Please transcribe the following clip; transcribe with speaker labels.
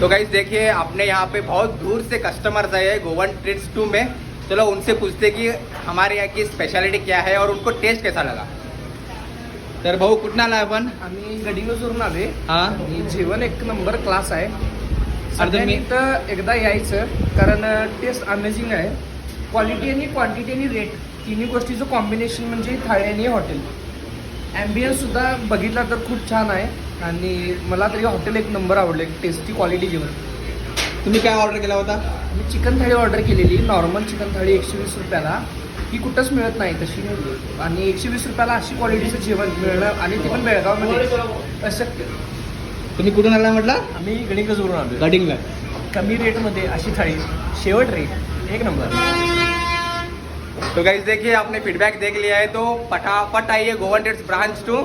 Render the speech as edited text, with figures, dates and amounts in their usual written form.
Speaker 1: तो गाइस देखिए अपने यहाँ पे बहुत दूर से कस्टमर्स आए हैं गोवन ट्रीट्स 2 में। चलो उनसे पूछते कि हमारे यहाँ की स्पेशलिटी क्या है और उनको टेस्ट कैसा लगा। तर भाऊ कुठं आला आपण?
Speaker 2: आम्ही गडिंग्लजवरून आले
Speaker 1: हां
Speaker 2: आणि जेवण एक नंबर क्लास आहे.
Speaker 1: तुम्ही-
Speaker 2: सगळ्यांनी तर एकदा यायचं कारण टेस्ट अमेझिंग आहे. क्वालिटी आणि क्वांटिटी आणि रेट तिन्ही गोष्टीचं कॉम्बिनेशन म्हणजे थाळी आणि हॉटेल. ॲम्बियन्स सुद्धा बघितला तर खूप छान आहे आणि मला तरी हॉटेल एक नंबर आवडलं. टेस्टी क्वालिटी जेवण.
Speaker 1: तुम्ही काय ऑर्डर केला होता?
Speaker 2: मी चिकन थाळी ऑर्डर केलेली. नॉर्मल चिकन थाळी 120 रुपयाला. ही कुठंच मिळत नाही तशी. आणि 120 रुपयाला अशी क्वालिटीचं जेवण मिळणं आणि ते पण बेळगावमध्ये अशक्य.
Speaker 1: तुम्ही कुठून आला म्हटलं?
Speaker 2: आम्ही गडिंग्लजवरून आलो.
Speaker 1: गडिंगला.
Speaker 2: कमी रेटमध्ये अशी थाळी शेवट रेट एक नंबर.
Speaker 1: तो गाइस देखिए आपने फीडबैक देख लिया है तो फटाफट आइए गोवन ट्रीट्स ब्रांच 2